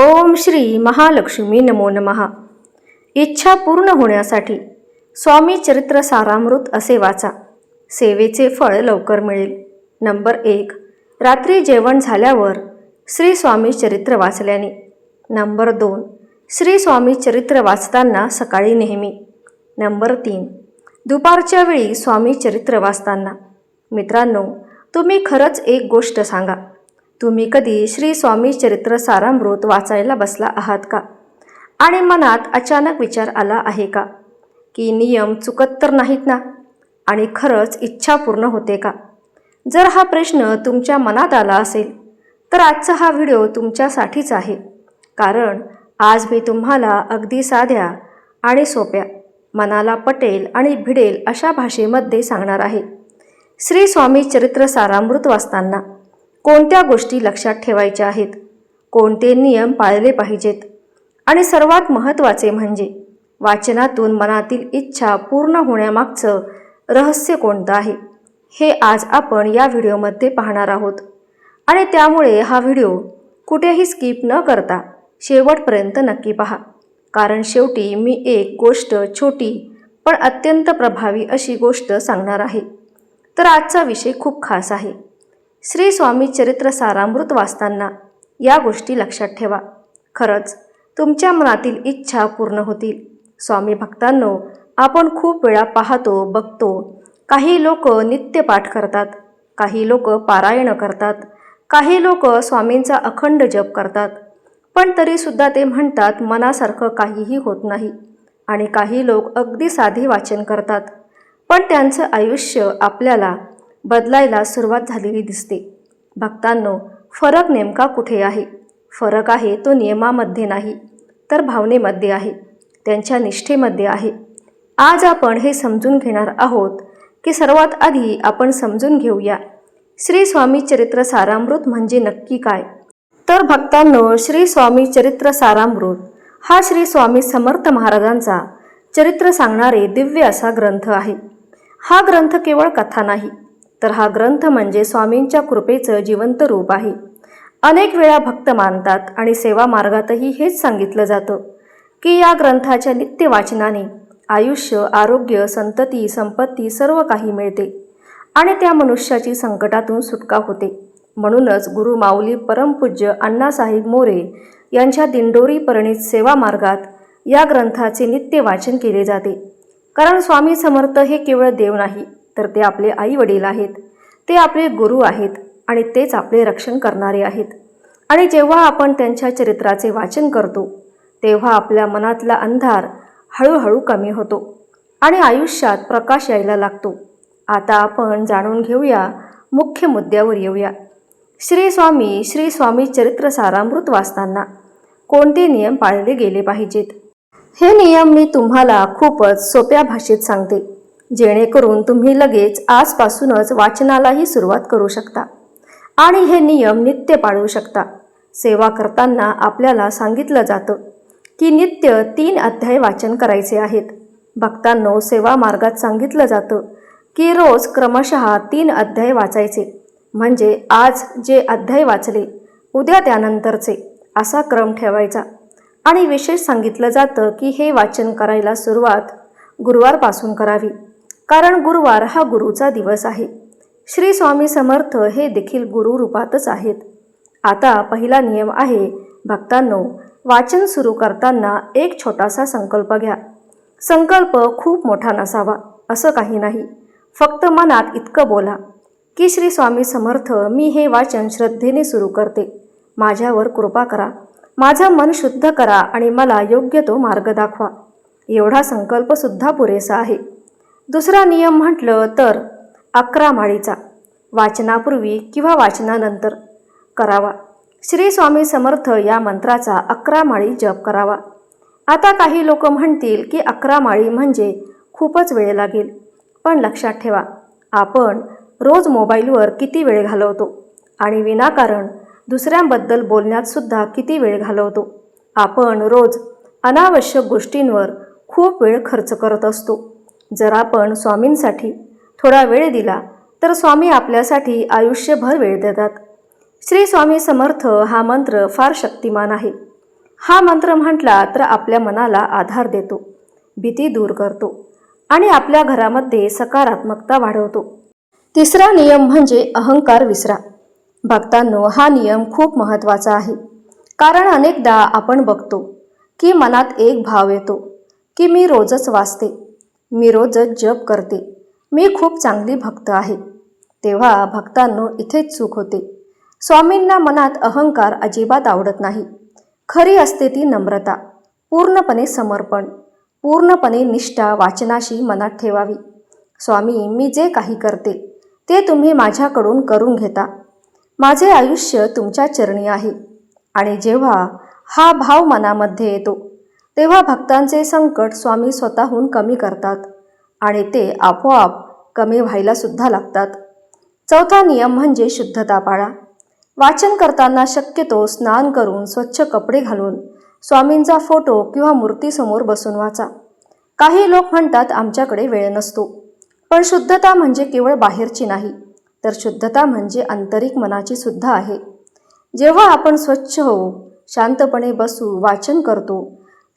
ओम श्री महालक्ष्मी नमो नमः। इच्छा पूर्ण होण्यासाठी स्वामी चरित्र सारामृत असे वाचा, सेवेचे फळ लवकर मिळेल। नंबर 1, रात्री जेवण झाल्यावर श्री स्वामी चरित्र वाचल्याने। नंबर 2, श्री स्वामी चरित्र वाचताना सकाळी नेहमी। नंबर 3, दुपारच्या वेळी स्वामी चरित्र वाचताना। मित्रांनो, तुम्ही खरंच एक गोष्ट सांगा, तुम्ही कधी श्री स्वामी चरित्र सारामृत वाचायला बसला आहात का? आणि मनात अचानक विचार आला आहे का की नियम चुकत तर नाहीत ना, आणि खरंच इच्छा पूर्ण होते का? जर हा प्रश्न तुमच्या मनात आला असेल तर आजचा हा व्हिडिओ तुमच्यासाठीच आहे। कारण आज मी तुम्हाला अगदी साध्या आणि सोप्या, मनाला पटेल आणि भिडेल अशा भाषेमध्ये सांगणार आहे, श्री स्वामी चरित्र सारामृत वाचताना कोणत्या गोष्टी लक्षात ठेवायच्या आहेत, कोणते नियम पाळले पाहिजेत, आणि सर्वात महत्त्वाचे म्हणजे वाचनातून मनातील इच्छा पूर्ण होण्यामागचं रहस्य कोणतं आहे, हे आज आपण या व्हिडिओमध्ये पाहणार आहोत। आणि त्यामुळे हा व्हिडिओ कुठेही स्किप न करता शेवटपर्यंत नक्की पहा, कारण शेवटी मी एक गोष्ट, छोटी पण अत्यंत प्रभावी अशी गोष्ट सांगणार आहे। तर आजचा विषय खूप खास आहे। श्री स्वामी चरित्र सारामृत वाचताना या गोष्टी लक्षात ठेवा, खरंच तुमच्या मनातील इच्छा पूर्ण होतील। स्वामी भक्तांनो, आपण खूप वेळा पाहतो, बघतो, काही लोक नित्य पाठ करतात, काही लोक पारायण करतात, काही लोक स्वामींचा अखंड जप करतात, पण तरीसुद्धा ते म्हणतात मनासारखं काहीही होत नाही। आणि काही लोक अगदी साधे वाचन करतात, पण त्यांचं आयुष्य आपल्याला बदलायला सुरुवात झालेली दिसते। भक्तांनो, फरक नेमका कुठे आहे? फरक आहे तो नियमामध्ये नाही, तर भावनेमध्ये आहे, त्यांच्या निष्ठेमध्ये आहे। आज आपण हे समजून घेणार आहोत की सर्वात आधी आपण समजून घेऊया श्री स्वामी चरित्र सारामृत म्हणजे नक्की काय। तर भक्तांनो, श्री स्वामी चरित्र सारामृत हा श्री स्वामी समर्थ महाराजांचा चरित्र सांगणारे दिव्य असा ग्रंथ आहे। हा ग्रंथ केवळ कथा नाही, तर हा ग्रंथ म्हणजे स्वामींच्या कृपेचं जिवंत रूप आहे। अनेक वेळा भक्त मानतात आणि सेवा मार्गातही हेच सांगितलं जातं की या ग्रंथाच्या नित्य वाचनाने आयुष्य, आरोग्य, संतती, संपत्ती सर्व काही मिळते आणि त्या मनुष्याची संकटातून सुटका होते। म्हणूनच गुरु माऊली परमपूज्य अण्णासाहेब मोरे यांच्या दिंडोरी परिणित सेवा मार्गात या ग्रंथाचे नित्य वाचन केले जाते। कारण स्वामी समर्थ हे केवळ देव नाही, तर ते आपले आई वडील आहेत, ते आपले गुरु आहेत आणि तेच आपले रक्षण करणारे आहेत। आणि जेव्हा आपण त्यांच्या चरित्राचे वाचन करतो तेव्हा आपल्या मनातला अंधार हळूहळू कमी होतो आणि आयुष्यात प्रकाश यायला लागतो। आता आपण जाणून घेऊया, मुख्य मुद्द्यावर येऊया। श्री स्वामी चरित्र सारामृत वाचताना कोणते नियम पाळले गेले पाहिजेत? हे नियम मी तुम्हाला खूपच सोप्या भाषेत सांगते, जेणेकरून तुम्ही लगेच आजपासूनच वाचनालाही सुरुवात करू शकता आणि हे नियम नित्य पाळू शकता। सेवा करताना आपल्याला सांगितलं जातं की नित्य 3 अध्याय वाचन करायचे आहेत। भक्तांनो, सेवा मार्गात सांगितलं जातं की रोज क्रमशः 3 अध्याय वाचायचे, म्हणजे आज जे अध्याय वाचले उद्या त्यानंतरचे, असा क्रम ठेवायचा। आणि विशेष सांगितलं जातं की हे वाचन करायला सुरुवात गुरुवारपासून करावी, कारण गुरुवार हा गुरुचा दिवस आहे। श्री स्वामी समर्थ हे देखील गुरु रूपातच आहेत। आता पहिला नियम आहे, भक्तांनो, वाचन सुरू करताना एक छोटासा संकल्प घ्या। संकल्प खूप मोठा नसावा असं काही नाही, फक्त मनात इतकं बोला की श्री स्वामी समर्थ, मी हे वाचन श्रद्धेने सुरू करते, माझ्यावर कृपा करा, माझं मन शुद्ध करा आणि मला योग्य तो मार्ग दाखवा। एवढा संकल्पसुद्धा पुरेसा आहे। दुसरा नियम म्हटलं तर 11 माळीचा वाचनापूर्वी किंवा वाचनानंतर करावा। श्री स्वामी समर्थ या मंत्राचा 11 माळी जप करावा। आता काही लोक म्हणतील की 11 माळी म्हणजे खूपच वेळ लागेल, पण लक्षात ठेवा, आपण रोज मोबाईलवर किती वेळ घालवतो आणि विनाकारण दुसऱ्यांबद्दल बोलण्यात सुद्धा किती वेळ घालवतो। आपण रोज अनावश्यक गोष्टींवर खूप वेळ खर्च करत असतो। जर आपण स्वामींसाठी थोडा वेळ दिला तर स्वामी आपल्यासाठी आयुष्यभर वेळ देतात। श्री स्वामी समर्थ हा मंत्र फार शक्तिमान आहे। हा मंत्र म्हटला तर आपल्या मनाला आधार देतो, भीती दूर करतो आणि आपल्या घरामध्ये सकारात्मकता वाढवतो. तिसरा नियम म्हणजे अहंकार विसरा. भक्तांनो, हा नियम खूप महत्त्वाचा आहे. कारण अनेकदा आपण बघतो की मनात एक भाव येतो की मी रोजच वाचते, मी रोजच जप करते, मी खूप चांगली भक्त आहे. तेव्हा भक्तांनो, इथेच चूक होते. स्वामींना मनात अहंकार अजिबात आवडत नाही. खरी असते ती नम्रता, पूर्णपणे समर्पण, पूर्णपणे निष्ठा वाचनाशी मनात ठेवावी. स्वामी, मी जे काही करते ते तुम्ही माझ्याकडून करून घेता. माझे आयुष्य तुमच्या चरणी आहे. आणि जेव्हा हा भाव मनामध्ये येतो तेव्हा भक्तांचे संकट स्वामी स्वतःहून कमी करतात आणि ते आपोआप कमी व्हायला सुद्धा लागतात. चौथा नियम म्हणजे शुद्धता पाळा. वाचन करताना शक्यतो स्नान करून स्वच्छ कपडे घालून स्वामींचा फोटो किंवा मूर्तीसमोर बसून वाचा. काही लोक म्हणतात आमच्याकडे वेळ नसतो, पण शुद्धता म्हणजे केवळ बाहेरची नाही, तर शुद्धता म्हणजे आंतरिक मनाची सुद्धा आहे. जेव्हा आपण स्वच्छ होऊ, शांतपणे बसू, वाचन करतो,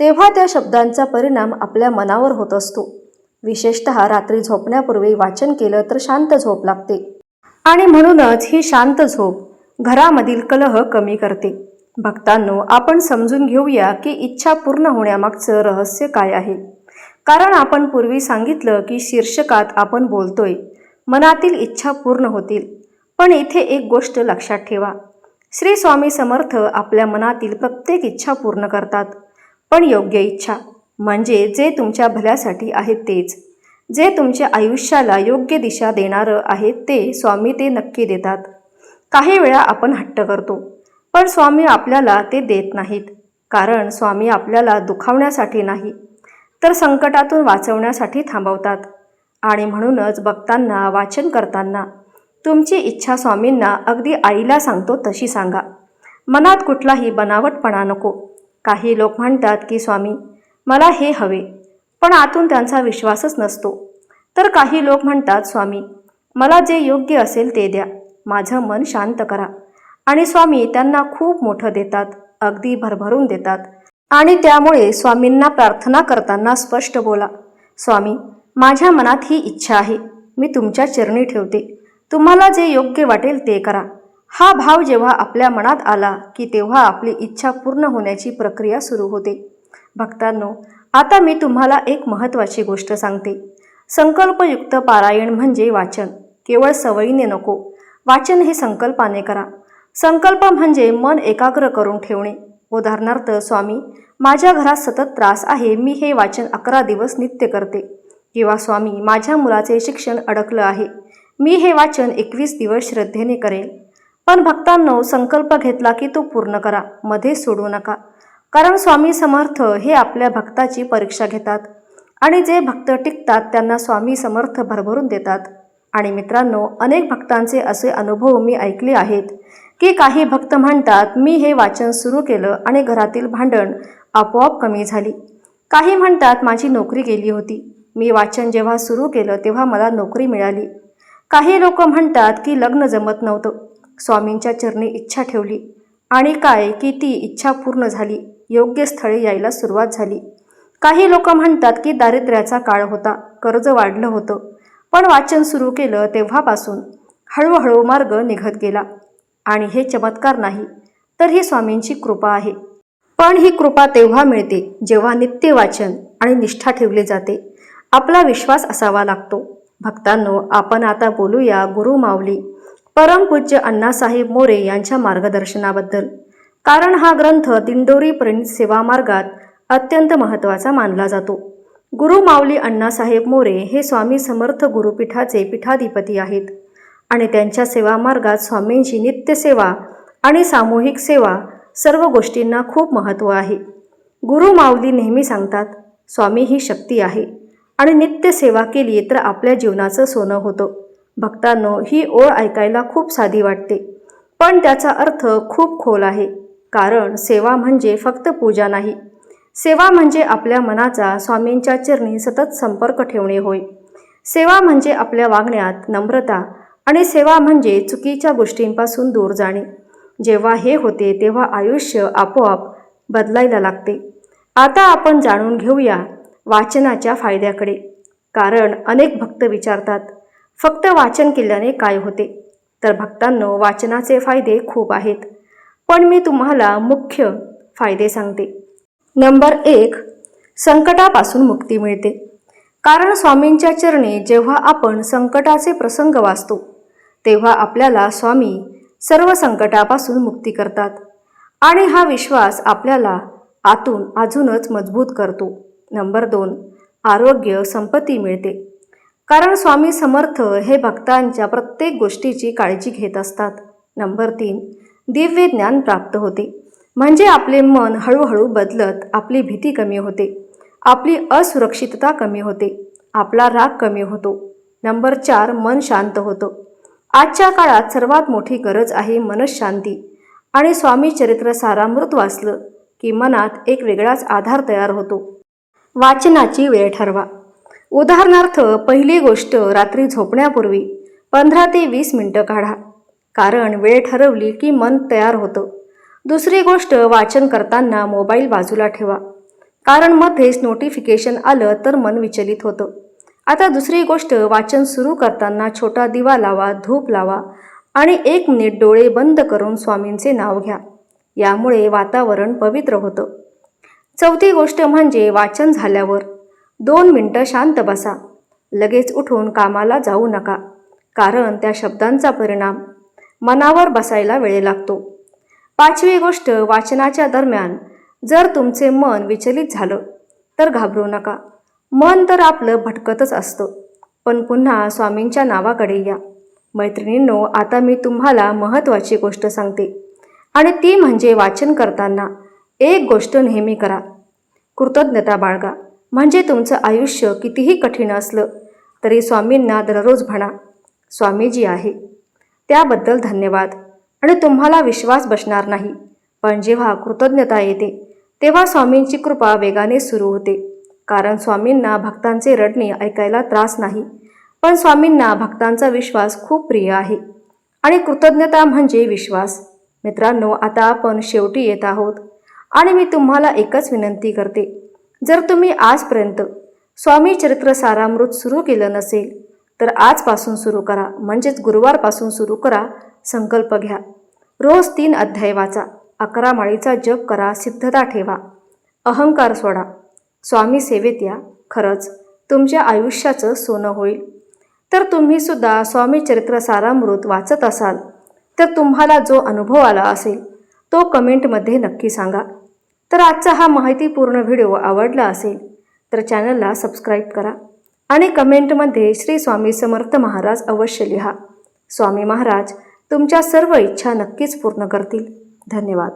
तेव्हा त्या शब्दांचा परिणाम आपल्या मनावर होत असतो. विशेषतः रात्री झोपण्यापूर्वी वाचन केलं तर शांत झोप लागते आणि म्हणूनच ही शांत झोप घरामधील कलह कमी करते. भक्तांनो, आपण समजून घेऊया की इच्छा पूर्ण होण्यामागचं रहस्य काय आहे. कारण आपण पूर्वी सांगितलं की शीर्षकात आपण बोलतोय मनातील इच्छा पूर्ण होतील. पण इथे एक गोष्ट लक्षात ठेवा, श्री स्वामी समर्थ आपल्या मनातील प्रत्येक इच्छा पूर्ण करतात. पण योग्य इच्छा म्हणजे जे तुमच्या भल्यासाठी आहे तेच, जे तुमच्या आयुष्याला योग्य दिशा देणारं आहे ते स्वामी ते नक्की देतात. काही वेळा आपण हट्ट करतो, पण स्वामी आपल्याला ते देत नाहीत. कारण स्वामी आपल्याला दुखावण्यासाठी नाही, तर संकटातून वाचवण्यासाठी थांबवतात. आणि म्हणूनच भक्तांना वाचन करताना तुमची इच्छा स्वामींना अगदी आईला सांगतो तशी सांगा. मनात कुठलाही बनावटपणा नको. काही लोक म्हणतात की स्वामी मला हे हवे, पण आतून त्यांचा विश्वासच नसतो. तर काही लोक म्हणतात स्वामी मला जे योग्य असेल ते द्या, माझं मन शांत करा. आणि स्वामी त्यांना खूप मोठं देतात, अगदी भरभरून देतात. आणि त्यामुळे स्वामींना प्रार्थना करताना स्पष्ट बोला, स्वामी माझ्या मनात ही इच्छा आहे, मी तुमच्या चरणी ठेवते, तुम्हाला जे योग्य वाटेल ते करा. हा भाव जेव्हा आपल्या मनात आला की तेव्हा आपली इच्छा पूर्ण होण्याची प्रक्रिया सुरू होते. भक्तांनो, आता मी तुम्हाला एक महत्त्वाची गोष्ट सांगते. संकल्पयुक्त पारायण म्हणजे वाचन केवळ सवयीने नको, वाचन हे संकल्पाने करा. संकल्प म्हणजे मन एकाग्र करून ठेवणे. उदाहरणार्थ, स्वामी माझ्या घरात सतत त्रास आहे, मी हे वाचन 11 दिवस नित्य करते. किंवा स्वामी माझ्या मुलाचे शिक्षण अडकलं आहे, मी हे वाचन 21 दिवस श्रद्धेने करेल. पण भक्तांनो, संकल्प घेतला की तो पूर्ण करा, मध्ये सोडू नका. कारण स्वामी समर्थ हे आपल्या भक्ताची परीक्षा घेतात आणि जे भक्त टिकतात त्यांना स्वामी समर्थ भरभरून देतात. आणि मित्रांनो, अनेक भक्तांचे असे अनुभव मी ऐकले आहेत की काही भक्त म्हणतात मी हे वाचन सुरू केलं आणि घरातील भांडण आपोआप कमी झाली. काही म्हणतात माझी नोकरी गेली होती, मी वाचन जेव्हा सुरू केलं तेव्हा मला नोकरी मिळाली. काही लोक म्हणतात की लग्न जमत नव्हतं, स्वामींच्या चरणी इच्छा ठेवली आणि काय की ती इच्छा पूर्ण झाली, योग्य स्थळे यायला सुरुवात झाली. काही लोक म्हणतात की दारिद्र्याचा काळ होता, कर्ज वाढलं होतं, पण वाचन सुरू केलं तेव्हापासून हळूहळू मार्ग निघत गेला. आणि हे चमत्कार नाही, तर ही स्वामींची कृपा आहे. पण ही कृपा तेव्हा मिळते जेव्हा नित्य वाचन आणि निष्ठा ठेवली जाते. आपला विश्वास असावा लागतो. भक्तांनो, आपण आता बोलूया गुरु माऊली परमपूज्य अण्णासाहेब मोरे यांच्या मार्गदर्शनाबद्दल. कारण हा ग्रंथ दिंडोरी प्रणित सेवा मार्गात अत्यंत महत्त्वाचा मानला जातो. गुरु माऊली अण्णासाहेब मोरे हे स्वामी समर्थ गुरुपीठाचे पीठाधिपती आहेत आणि त्यांच्या सेवा मार्गात स्वामींची नित्यसेवा आणि सामूहिक सेवा सर्व गोष्टींना खूप महत्त्व आहे. गुरु माऊली नेहमी सांगतात, स्वामी ही शक्ती आहे आणि नित्य सेवा केली तर आपल्या जीवनाचं सोनं होतं. भक्तांनो, ही ओळ ऐकायला खूप साधी वाटते, पण त्याचा अर्थ खूप खोल आहे. कारण सेवा म्हणजे फक्त पूजा नाही, सेवा म्हणजे आपल्या मनाचा स्वामींच्या चरणी सतत संपर्क ठेवणे होय. सेवा म्हणजे आपल्या वागण्यात नम्रता आणि सेवा म्हणजे चुकीच्या गोष्टींपासून दूर जाणे. जेव्हा हे होते तेव्हा आयुष्य आपोआप बदलायला लागते. आता आपण जाणून घेऊया वाचनाच्या फायद्याकडे. कारण अनेक भक्त विचारतात, फक्त वाचन केल्याने काय होते? तर भक्तांनो, वाचनाचे फायदे खूप आहेत, पण मी तुम्हाला मुख्य फायदे सांगते. नंबर 1, संकटापासून मुक्ती मिळते. कारण स्वामींच्या चरणी जेव्हा आपण संकटाचे प्रसंग वाचतो, तेव्हा आपल्याला स्वामी सर्व संकटापासून मुक्ती करतात आणि हा विश्वास आपल्याला आतून अजूनच मजबूत करतो. नंबर 2, आरोग्य संपत्ती मिळते. कारण स्वामी समर्थ हे भक्तांच्या प्रत्येक गोष्टीची काळजी घेत असतात. नंबर 3, दिव्य ज्ञान प्राप्त होते. म्हणजे आपले मन हळूहळू बदलत आपली भीती कमी होते, आपली असुरक्षितता कमी होते, आपला राग कमी होतो. नंबर 4, मन शांत होतं. आजच्या काळात सर्वात मोठी गरज आहे मनःशांती आणि स्वामी चरित्र सारामृत वाचलं की मनात एक वेगळाच आधार तयार होतो. वाचनाची वेळ ठरवा. उदाहरणार्थ, पहिली गोष्ट रात्री झोपण्यापूर्वी 15 ते 20 मिनिटं काढा. कारण वेळ ठरवली की मन तयार होतं. दुसरी गोष्ट, वाचन करताना मोबाईल बाजूला ठेवा. कारण मध्येच नोटिफिकेशन आलं तर मन विचलित होतं. आता दुसरी गोष्ट, वाचन सुरू करताना छोटा दिवा लावा, धूप लावा आणि 1 मिनिट डोळे बंद करून स्वामींचे नाव घ्या. यामुळे वातावरण पवित्र होतं. चौथी गोष्ट म्हणजे वाचन झाल्यावर 2 मिनिटं शांत बसा. लगेच उठून कामाला जाऊ नका. कारण त्या शब्दांचा परिणाम मनावर बसायला वेळ लागतो. पाचवी गोष्ट, वाचनाच्या दरम्यान जर तुमचे मन विचलित झालं तर घाबरू नका. मन तर आपलं भटकतच असतं, पण पुन्हा स्वामींच्या नावाकडे या. मैत्रिणींनो, आता मी तुम्हाला महत्त्वाची गोष्ट सांगते आणि ती म्हणजे वाचन करताना एक गोष्ट नेहमी करा, कृतज्ञता बाळगा. म्हणजे तुमचं आयुष्य कितीही कठीण असलं तरी स्वामींना दररोज म्हणा, स्वामीजी आहे, त्याबद्दल धन्यवाद. आणि तुम्हाला विश्वास बसणार नाही, पण जेव्हा कृतज्ञता येते तेव्हा स्वामींची कृपा वेगाने सुरू होते. कारण स्वामींना भक्तांचे रडणे ऐकायला त्रास नाही, पण स्वामींना भक्तांचा विश्वास खूप प्रिय आहे आणि कृतज्ञता म्हणजे विश्वास. मित्रांनो, आता आपण शेवटी येत आहोत आणि मी तुम्हाला एकच विनंती करते, जर तुम्ही आजपर्यंत स्वामी चरित्र सारामृत सुरू केलं नसेल तर आजपासून सुरू करा. म्हणजेच गुरुवारपासून सुरू करा. संकल्प घ्या, रोज 3 अध्याय वाचा, 11 माळीचा जप करा, सिद्धता ठेवा, अहंकार सोडा, स्वामी सेवेत या. खरंच तुमच्या आयुष्याचं सोनं होईल. तर तुम्ही सुद्धा स्वामी चरित्र सारामृत वाचत असाल तर तुम्हाला जो अनुभव आला असेल तो कमेंटमध्ये नक्की सांगा. तर आजचा हा माहितीपूर्ण व्हिडिओ आवडला असेल तर चॅनलला सबस्क्राईब करा आणि कमेंटमध्ये श्री स्वामी समर्थ महाराज अवश्य लिहा. स्वामी महाराज तुमच्या सर्व इच्छा नक्कीच पूर्ण करतील. धन्यवाद.